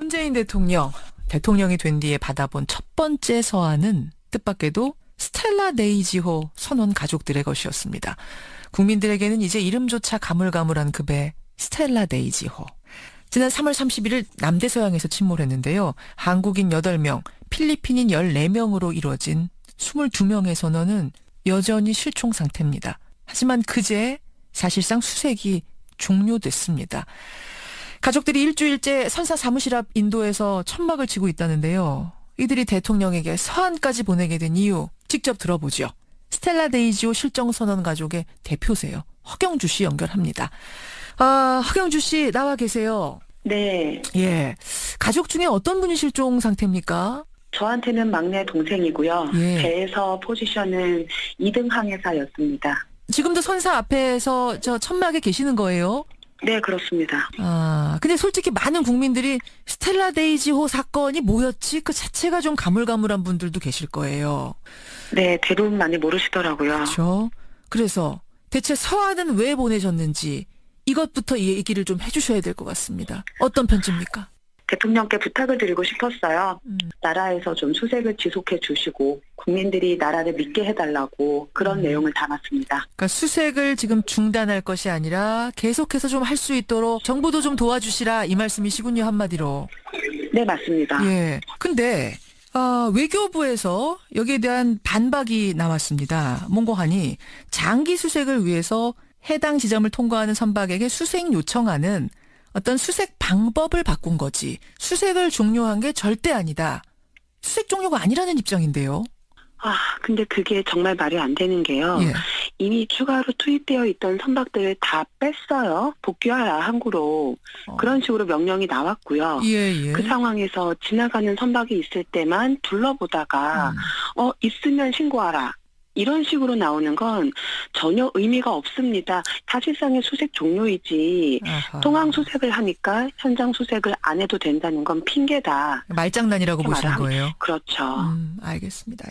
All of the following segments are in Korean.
문재인 대통령이 된 뒤에 받아본 첫 번째 서한은 뜻밖에도 스텔라 데이지호 선원 가족들의 것이었습니다. 국민들에게는 이제 이름조차 가물가물한 급의 스텔라 데이지호. 지난 3월 31일 남대서양에서 침몰했는데요. 한국인 8명, 필리핀인 14명으로 이루어진 22명의 선원은 여전히 실종 상태입니다. 하지만 그제 사실상 수색이 종료됐습니다. 가족들이 일주일째 선사 사무실 앞 인도에서 천막을 치고 있다는데요. 이들이 대통령에게 서한까지 보내게 된 이유 직접 들어보죠. 스텔라 데이지호 실종 선원 가족의 대표세요. 허경주 씨 연결합니다. 허경주 씨 나와 계세요. 네. 예. 가족 중에 어떤 분이 실종 상태입니까? 저한테는 막내 동생이고요. 예. 배에서 포지션은 2등 항해사였습니다. 지금도 선사 앞에서 저 천막에 계시는 거예요? 네, 그렇습니다. 근데 솔직히 많은 국민들이 스텔라 데이지호 사건이 뭐였지? 그 자체가 좀 가물가물한 분들도 계실 거예요. 네, 대부분 많이 모르시더라고요. 그렇죠? 그래서 대체 서한은 왜 보내셨는지 이것부터 이 얘기를 좀 해주셔야 될 것 같습니다. 어떤 편지입니까? 대통령께 부탁을 드리고 싶었어요. 나라에서 좀 수색을 지속해 주시고 국민들이 나라를 믿게 해달라고 그런 내용을 담았습니다. 그러니까 수색을 지금 중단할 것이 아니라 계속해서 좀 할 수 있도록 정부도 좀 도와주시라 이 말씀이시군요, 한마디로. 네, 맞습니다. 예. 근데 외교부에서 여기에 대한 반박이 나왔습니다. 뭔고 하니 장기 수색을 위해서 해당 지점을 통과하는 선박에게 수색 요청하는 어떤 수색 방법을 바꾼 거지 수색을 종료한 게 절대 아니다. 수색 종료가 아니라는 입장인데요. 근데 그게 정말 말이 안 되는 게요. 예. 이미 추가로 투입되어 있던 선박들을 다 뺐어요. 복귀하라 항구로. 그런 식으로 명령이 나왔고요. 예. 그 상황에서 지나가는 선박이 있을 때만 둘러보다가 있으면 신고하라. 이런 식으로 나오는 건 전혀 의미가 없습니다. 사실상의 수색 종료이지 아하. 통항 수색을 하니까 현장 수색을 안 해도 된다는 건 핑계다. 말장난이라고 이렇게 보시는 말하면 거예요. 그렇죠. 알겠습니다.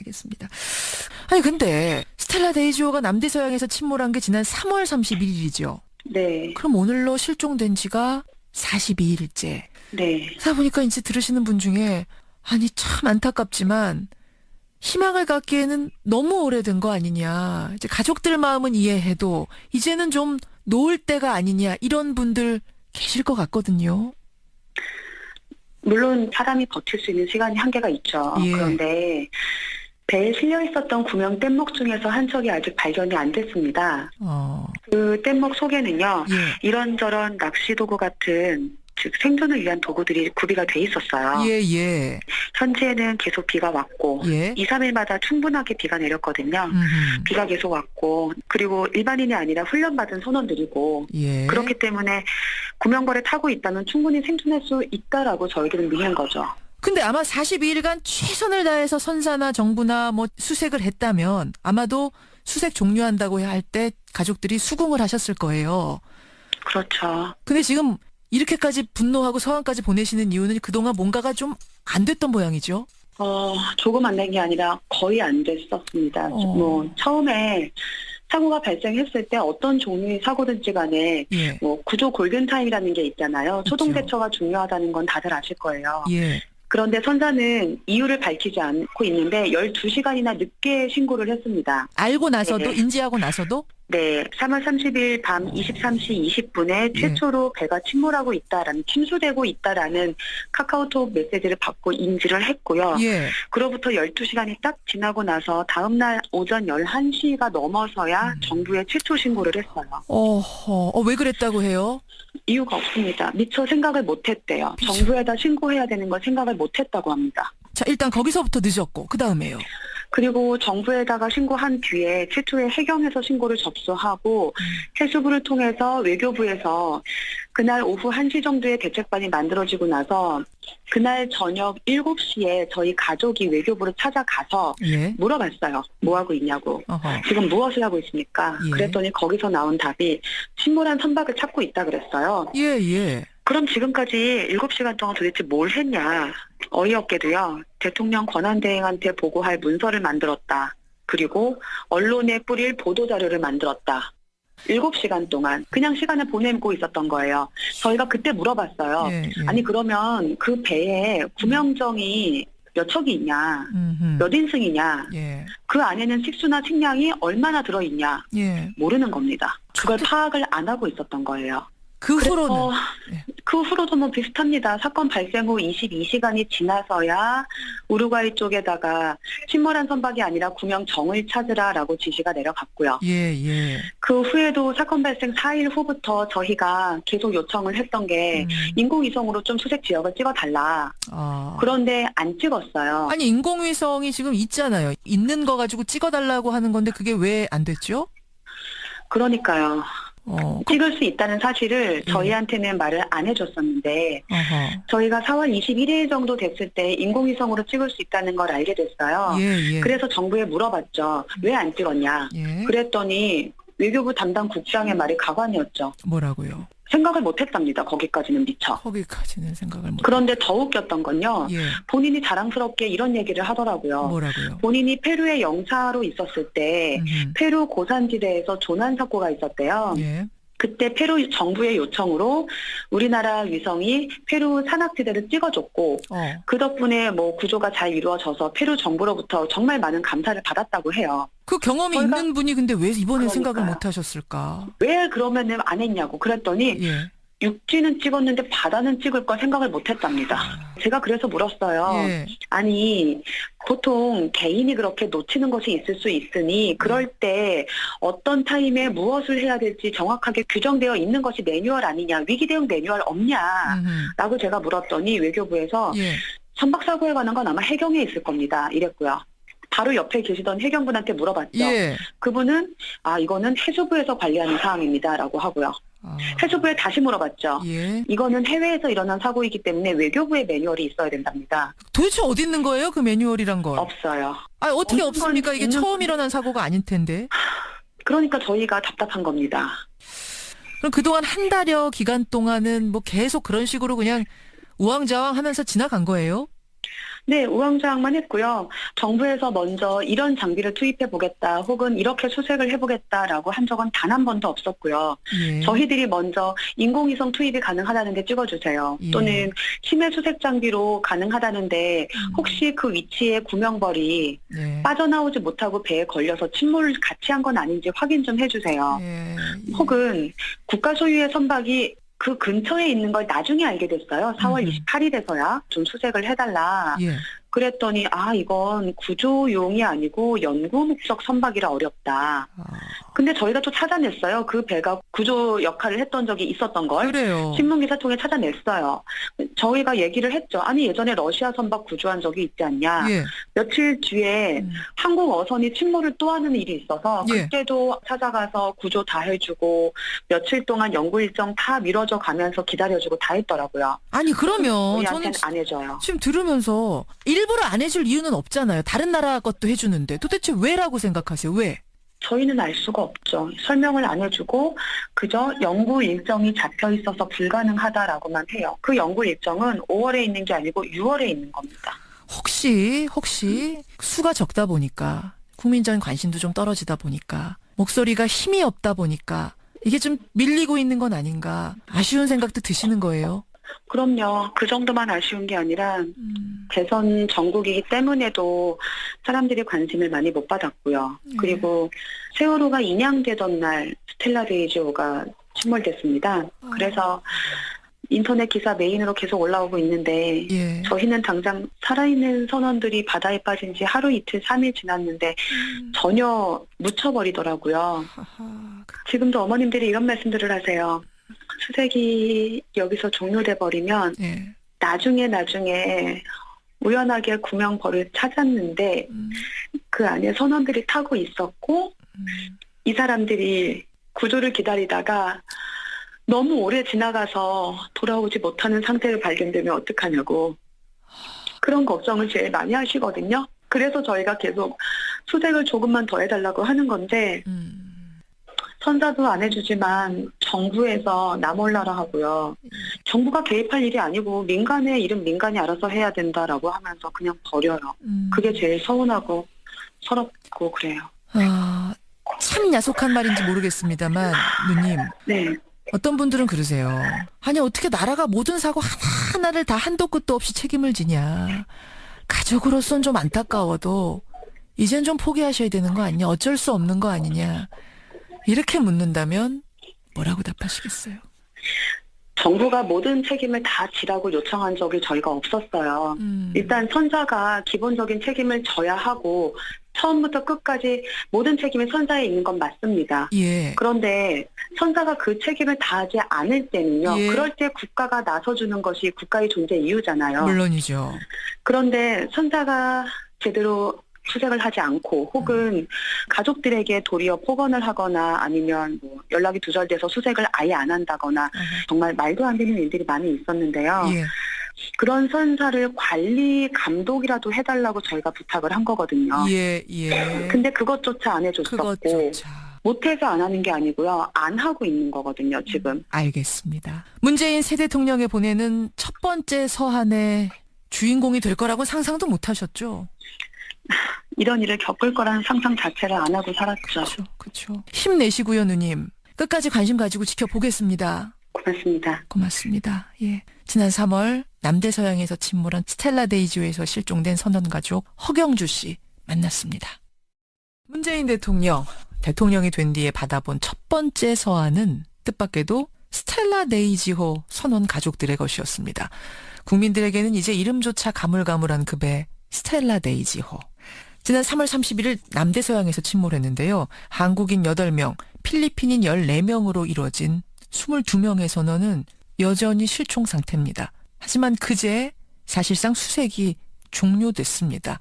아니 근데 스텔라 데이지호가 남대서양에서 침몰한 게 지난 3월 31일이죠. 네. 그럼 오늘로 실종된 지가 42일째. 네. 그러다 보니까 이제 들으시는 분 중에 아니 참 안타깝지만 희망을 갖기에는 너무 오래된 거 아니냐. 이제 가족들 마음은 이해해도 이제는 좀 놓을 때가 아니냐. 이런 분들 계실 것 같거든요. 물론 사람이 버틸 수 있는 시간이 한계가 있죠. 예. 그런데 배에 실려 있었던 구명 뗏목 중에서 한 척이 아직 발견이 안 됐습니다. 그 뗏목 속에는요. 예. 이런저런 낚시 도구 같은 즉 생존을 위한 도구들이 구비가 돼 있었어요. 예. 현지에는 계속 비가 왔고 예. 2, 3일마다 충분하게 비가 내렸거든요. 비가 계속 왔고 그리고 일반인이 아니라 훈련받은 선원들이고 예. 그렇기 때문에 구명벌에 타고 있다면 충분히 생존할 수 있다라고 저희들은 믿는 거죠. 근데 아마 42일간 최선을 다해서 선사나 정부나 뭐 수색을 했다면 아마도 수색 종료한다고 할 때 가족들이 수긍을 하셨을 거예요. 그렇죠. 근데 지금 이렇게까지 분노하고 서한까지 보내시는 이유는 그동안 뭔가가 좀 안 됐던 모양이죠? 조금 안 된 게 아니라 거의 안 됐었습니다. 처음에 사고가 발생했을 때 어떤 종류의 사고든지 간에 예. 구조 골든타임이라는 게 있잖아요. 초동 있죠. 대처가 중요하다는 건 다들 아실 거예요. 예. 그런데 선사는 이유를 밝히지 않고 있는데 12시간이나 늦게 신고를 했습니다. 알고 나서도 네. 인지하고 나서도 네, 3월 30일 밤 23시 20분에 최초로 배가 침몰하고 있다라는 침수되고 있다라는 카카오톡 메시지를 받고 인지를 했고요. 예. 그로부터 12시간이 딱 지나고 나서 다음날 오전 11시가 넘어서야 정부에 최초 신고를 했어요. 왜 그랬다고 해요? 이유가 없습니다. 미처 생각을 못했대요. 정부에다 신고해야 되는 걸 생각을 못했다고 합니다. 자, 일단 거기서부터 늦었고 그 다음에요. 그리고 정부에다가 신고한 뒤에 최초에 해경에서 신고를 접수하고 해수부를 통해서 외교부에서 그날 오후 1시 정도에 대책반이 만들어지고 나서 그날 저녁 7시에 저희 가족이 외교부를 찾아가서 예. 물어봤어요. 뭐 하고 있냐고. 어허. 지금 무엇을 하고 있습니까? 예. 그랬더니 거기서 나온 답이 침몰한 선박을 찾고 있다 그랬어요. 예. 그럼 지금까지 7시간 동안 도대체 뭘 했냐. 어이없게도요. 대통령 권한대행한테 보고할 문서를 만들었다. 그리고 언론에 뿌릴 보도자료를 만들었다. 7시간 동안 그냥 시간을 보내고 있었던 거예요. 저희가 그때 물어봤어요. 예, 예. 아니 그러면 그 배에 구명정이 몇 척이 있냐, 음흠. 몇 인승이냐, 예. 그 안에는 식수나 식량이 얼마나 들어있냐 예. 모르는 겁니다. 그걸 파악을 안 하고 있었던 거예요. 그 후로는 예. 그 후로도 뭐 비슷합니다. 사건 발생 후 22시간이 지나서야 우루과이 쪽에다가 침몰한 선박이 아니라 구명정을 찾으라라고 지시가 내려갔고요. 예, 예. 그 후에도 사건 발생 4일 후부터 저희가 계속 요청을 했던 게 인공위성으로 좀 수색 지역을 찍어달라. 아. 그런데 안 찍었어요. 아니 인공위성이 지금 있잖아요. 있는 거 가지고 찍어달라고 하는 건데 그게 왜 안 됐죠? 그러니까요. 찍을 수 있다는 사실을 예. 저희한테는 말을 안 해줬었는데 어허. 저희가 4월 21일 정도 됐을 때 인공위성으로 찍을 수 있다는 걸 알게 됐어요. 예, 예. 그래서 정부에 물어봤죠. 왜 안 찍었냐. 예. 그랬더니 외교부 담당 국장의 말이 가관이었죠. 뭐라고요? 생각을 못했답니다. 거기까지는 미처. 거기까지는 생각을 못. 그런데 더 웃겼던 건요. 예. 본인이 자랑스럽게 이런 얘기를 하더라고요. 뭐라고요? 본인이 페루의 영사로 있었을 때 페루 고산지대에서 조난 사고가 있었대요. 예. 그때 페루 정부의 요청으로 우리나라 위성이 페루 산악지대를 찍어줬고 그 덕분에 뭐 구조가 잘 이루어져서 페루 정부로부터 정말 많은 감사를 받았다고 해요. 그 경험이 저희가- 있는 분이 근데 왜 이번에 생각을 그러니까요. 못 하셨을까? 왜 그러면은 안 했냐고 그랬더니 예. 육지는 찍었는데 바다는 찍을 걸 생각을 못 했답니다. 제가 그래서 물었어요. 예. 아니 보통 개인이 그렇게 놓치는 것이 있을 수 있으니 그럴 때 어떤 타임에 무엇을 해야 될지 정확하게 규정되어 있는 것이 매뉴얼 아니냐, 위기 대응 매뉴얼 없냐 라고 제가 물었더니 외교부에서 예. 선박사고에 관한 건 아마 해경에 있을 겁니다 이랬고요. 바로 옆에 계시던 해경분한테 물어봤죠. 예. 그분은 이거는 해수부에서 관리하는 사항입니다 라고 하고요. 아. 해수부에 다시 물어봤죠. 예. 이거는 해외에서 일어난 사고이기 때문에 외교부의 매뉴얼이 있어야 된답니다. 도대체 어디 있는 거예요? 그 매뉴얼이란 걸? 없어요. 아, 어떻게 없는 없습니까? 건 이게 있는 처음 일어난 사고가 아닐 텐데. 그러니까 저희가 답답한 겁니다. 그럼 그동안 한 달여 기간 동안은 뭐 계속 그런 식으로 그냥 우왕좌왕 하면서 지나간 거예요? 네, 우왕좌왕만 했고요. 정부에서 먼저 이런 장비를 투입해 보겠다 혹은 이렇게 수색을 해보겠다라고 한 적은 단 한 번도 없었고요. 예. 저희들이 먼저 인공위성 투입이 가능하다는데 찍어주세요. 예. 또는 심해 수색 장비로 가능하다는데 혹시 그 위치에 구명벌이 예. 빠져나오지 못하고 배에 걸려서 침몰을 같이 한 건 아닌지 확인 좀 해주세요. 예. 예. 혹은 국가 소유의 선박이 그 근처에 있는 걸 나중에 알게 됐어요. 4월 28일에서야 좀 수색을 해달라. 예. 그랬더니 이건 구조용이 아니고 연구 목적 선박이라 어렵다. 근데 저희가 또 찾아냈어요. 그 배가 구조 역할을 했던 적이 있었던 걸. 그래요. 신문기사 통해 찾아냈어요. 저희가 얘기를 했죠. 아니 예전에 러시아 선박 구조한 적이 있지 않냐. 예. 며칠 뒤에 한국 어선이 침몰을 또 하는 일이 있어서 예. 그때도 찾아가서 구조 다 해주고 며칠 동안 연구 일정 다 미뤄져 가면서 기다려주고 다 했더라고요. 아니 그러면 우리한테는 저는 안 해줘요. 지금 들으면서 일부러 안 해줄 이유는 없잖아요. 다른 나라 것도 해주는데 도대체 왜라고 생각하세요? 왜? 저희는 알 수가 없죠. 설명을 안 해주고 그저 연구 일정이 잡혀 있어서 불가능하다라고만 해요. 그 연구 일정은 5월에 있는 게 아니고 6월에 있는 겁니다. 혹시 수가 적다 보니까 국민적인 관심도 좀 떨어지다 보니까 목소리가 힘이 없다 보니까 이게 좀 밀리고 있는 건 아닌가 아쉬운 생각도 드시는 거예요? 그럼요. 그 정도만 아쉬운 게 아니라 대선 전국이기 때문에도 사람들이 관심을 많이 못 받았고요. 그리고 세월호가 인양되던 날 스텔라 데이지호가 침몰됐습니다. 그래서 인터넷 기사 메인으로 계속 올라오고 있는데 예. 저희는 당장 살아있는 선원들이 바다에 빠진 지 하루 이틀 3일 지났는데 전혀 묻혀버리더라고요. 하하. 지금도 어머님들이 이런 말씀들을 하세요. 수색이 여기서 종료돼 버리면 예. 나중에 우연하게 구명벌을 찾았는데 그 안에 선원들이 타고 있었고 이 사람들이 구조를 기다리다가 너무 오래 지나가서 돌아오지 못하는 상태를 발견되면 어떡하냐고 그런 걱정을 제일 많이 하시거든요. 그래서 저희가 계속 수색을 조금만 더 해달라고 하는 건데 선사도 안 해주지만 정부에서 나 몰라라 하고요. 정부가 개입할 일이 아니고 민간의 일은 민간이 알아서 해야 된다라고 하면서 그냥 버려요. 그게 제일 서운하고 서럽고 그래요. 참 야속한 말인지 모르겠습니다만 누님, 네. 어떤 분들은 그러세요. 아니 어떻게 나라가 모든 사고 하나하나를 다 한도 끝도 없이 책임을 지냐. 가족으로선 좀 안타까워도 이젠 좀 포기하셔야 되는 거 아니냐. 어쩔 수 없는 거 아니냐. 이렇게 묻는다면 뭐라고 답하시겠어요? 정부가 모든 책임을 다 지라고 요청한 적이 저희가 없었어요. 일단 선사가 기본적인 책임을 져야 하고 처음부터 끝까지 모든 책임이 선사에 있는 건 맞습니다. 예. 그런데 선사가 그 책임을 다하지 않을 때는요. 예. 그럴 때 국가가 나서주는 것이 국가의 존재 이유잖아요. 물론이죠. 그런데 선사가 제대로 수색을 하지 않고 혹은 가족들에게 도리어 폭언을 하거나 아니면 뭐 연락이 두절돼서 수색을 아예 안 한다거나 정말 말도 안 되는 일들이 많이 있었는데요. 예. 그런 선사를 관리 감독이라도 해달라고 저희가 부탁을 한 거거든요. 예, 예. 근데 그것조차 안 해줬었고 그것조차. 못해서 안 하는 게 아니고요. 안 하고 있는 거거든요. 지금. 알겠습니다. 문재인 새 대통령에 보내는 첫 번째 서한의 주인공이 될 거라고 상상도 못 하셨죠? 이런 일을 겪을 거라는 상상 자체를 안 하고 살았죠. 그렇죠. 그렇죠. 힘내시고요, 누님. 끝까지 관심 가지고 지켜보겠습니다. 고맙습니다. 고맙습니다. 예. 지난 3월 남대서양에서 침몰한 스텔라 데이지호에서 실종된 선원가족 허경주 씨 만났습니다. 문재인 대통령이 된 뒤에 받아본 첫 번째 서한은 뜻밖에도 스텔라 데이지호 선원 가족들의 것이었습니다. 국민들에게는 이제 이름조차 가물가물한 그 배 스텔라 데이지호. 지난 3월 31일 남대서양에서 침몰했는데요. 한국인 8명, 필리핀인 14명으로 이루어진 22명의 선원은 여전히 실종 상태입니다. 하지만 그제 사실상 수색이 종료됐습니다.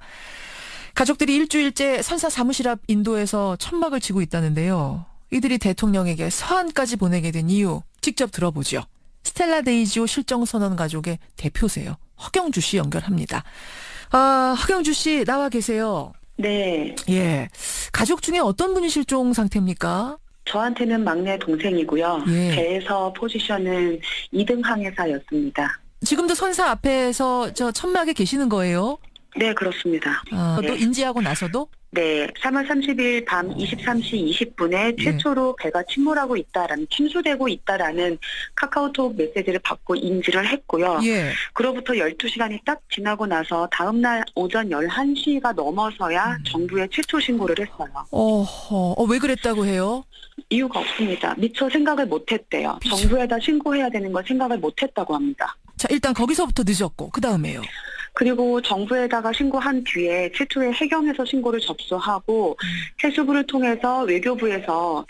가족들이 일주일째 선사 사무실 앞 인도에서 천막을 치고 있다는데요. 이들이 대통령에게 서한까지 보내게 된 이유 직접 들어보죠. 스텔라 데이지호 실종 선원 가족의 대표세요. 허경주 씨 연결합니다. 허경주 씨 나와 계세요. 네. 예. 가족 중에 어떤 분이 실종 상태입니까? 저한테는 막내 동생이고요. 예. 배에서 포지션은 2등 항해사였습니다. 지금도 선사 앞에서 저 천막에 계시는 거예요? 네, 그렇습니다. 또 네. 인지하고 나서도? 네, 3월 30일 밤 23시 20분에 최초로 배가 침몰하고 있다라는, 침수되고 있다라는 카카오톡 메시지를 받고 인지를 했고요. 예. 그로부터 12시간이 딱 지나고 나서 다음날 오전 11시가 넘어서야 정부에 최초 신고를 했어요. 왜 그랬다고 해요? 이유가 없습니다. 미처 생각을 못했대요. 정부에다 신고해야 되는 걸 생각을 못했다고 합니다. 자, 일단 거기서부터 늦었고, 그 다음에요. 그리고 정부에다가 신고한 뒤에 최초에 해경에서 신고를 접수하고 해수부를 통해서 외교부에서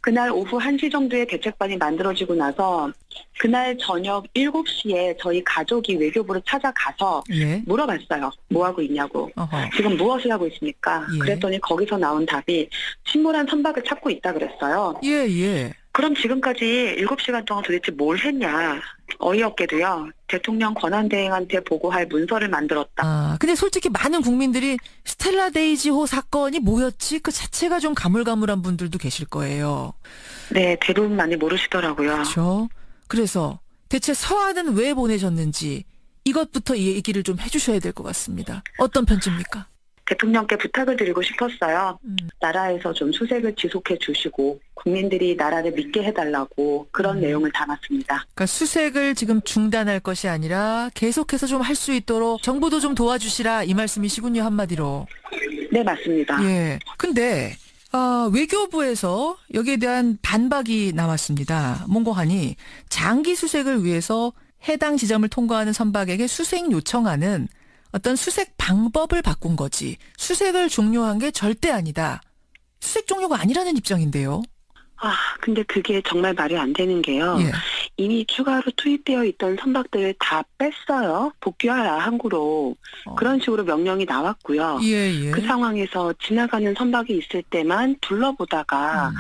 그날 오후 1시 정도에 대책반이 만들어지고 나서 그날 저녁 7시에 저희 가족이 외교부를 찾아가서 예. 물어봤어요. 뭐 하고 있냐고. 어허. 지금 무엇을 하고 있습니까? 예. 그랬더니 거기서 나온 답이 침몰한 선박을 찾고 있다 그랬어요. 예. 그럼 지금까지 7시간 동안 도대체 뭘 했냐. 어이없게도요. 대통령 권한대행한테 보고할 문서를 만들었다. 근데 솔직히 많은 국민들이 스텔라 데이지호 사건이 뭐였지? 그 자체가 좀 가물가물한 분들도 계실 거예요. 네, 대부분 많이 모르시더라고요. 그렇죠. 그래서 대체 서한은 왜 보내셨는지 이것부터 얘기를 좀 해주셔야 될 것 같습니다. 어떤 편지입니까? 대통령께 부탁을 드리고 싶었어요. 나라에서 좀 수색을 지속해 주시고 국민들이 나라를 믿게 해달라고 그런 내용을 담았습니다. 그러니까 수색을 지금 중단할 것이 아니라 계속해서 좀 할 수 있도록 정부도 좀 도와주시라 이 말씀이시군요, 한마디로. 네, 맞습니다. 예. 근데 외교부에서 여기에 대한 반박이 나왔습니다. 뭔고 하니 장기 수색을 위해서 해당 지점을 통과하는 선박에게 수색 요청하는 어떤 수색 방법을 바꾼 거지 수색을 종료한 게 절대 아니다. 수색 종료가 아니라는 입장인데요. 근데 그게 정말 말이 안 되는 게요. 예. 이미 추가로 투입되어 있던 선박들을 다 뺐어요. 복귀하라 항구로. 그런 식으로 명령이 나왔고요. 예. 그 상황에서 지나가는 선박이 있을 때만 둘러보다가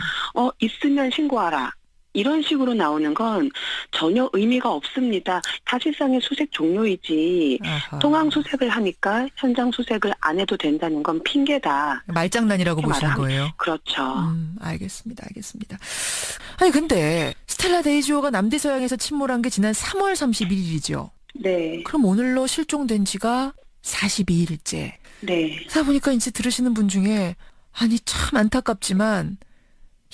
있으면 신고하라. 이런 식으로 나오는 건 전혀 의미가 없습니다. 사실상의 수색 종료이지 아하. 통항 수색을 하니까 현장 수색을 안 해도 된다는 건 핑계다. 말장난이라고 보시는 말하면- 거예요? 그렇죠. 알겠습니다. 아니 근데 스텔라 데이지호가 남대서양에서 침몰한 게 지난 3월 31일이죠. 네. 그럼 오늘로 실종된 지가 42일째. 네. 그러다 보니까 이제 들으시는 분 중에 아니 참 안타깝지만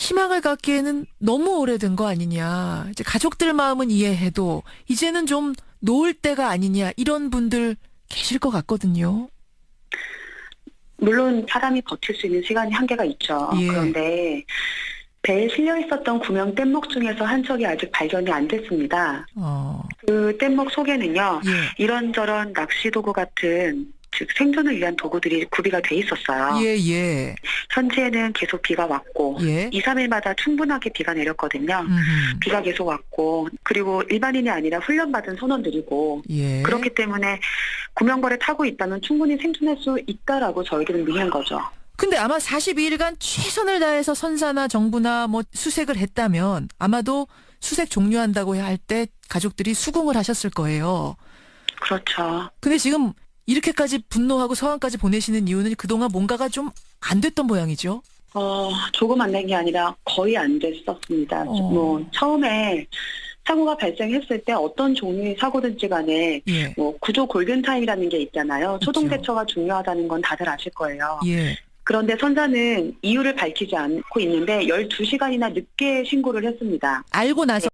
희망을 갖기에는 너무 오래된 거 아니냐. 이제 가족들 마음은 이해해도 이제는 좀 놓을 때가 아니냐. 이런 분들 계실 것 같거든요. 물론 사람이 버틸 수 있는 시간이 한계가 있죠. 예. 그런데 배에 실려 있었던 구명 뗏목 중에서 한 척이 아직 발견이 안 됐습니다. 그 뗏목 속에는요. 예. 이런저런 낚시 도구 같은 즉 생존을 위한 도구들이 구비가 돼 있었어요. 예. 현지에는 계속 비가 왔고 예. 2, 3일마다 충분하게 비가 내렸거든요. 비가 계속 왔고 그리고 일반인이 아니라 훈련받은 선원들이고 예. 그렇기 때문에 구명거를 타고 있다면 충분히 생존할 수 있다라고 저희들은 믿는 거죠. 근데 아마 42일간 최선을 다해서 선사나 정부나 뭐 수색을 했다면 아마도 수색 종료한다고 할 때 가족들이 수긍을 하셨을 거예요. 그렇죠. 근데 지금 이렇게까지 분노하고 서한까지 보내시는 이유는 그동안 뭔가가 좀 안 됐던 모양이죠? 조금 안 된 게 아니라 거의 안 됐었습니다. 뭐 처음에 사고가 발생했을 때 어떤 종류의 사고든지 간에 예. 뭐 구조 골든타임이라는 게 있잖아요. 초동 있죠. 대처가 중요하다는 건 다들 아실 거예요. 예. 그런데 선사는 이유를 밝히지 않고 있는데 12시간이나 늦게 신고를 했습니다. 알고 나서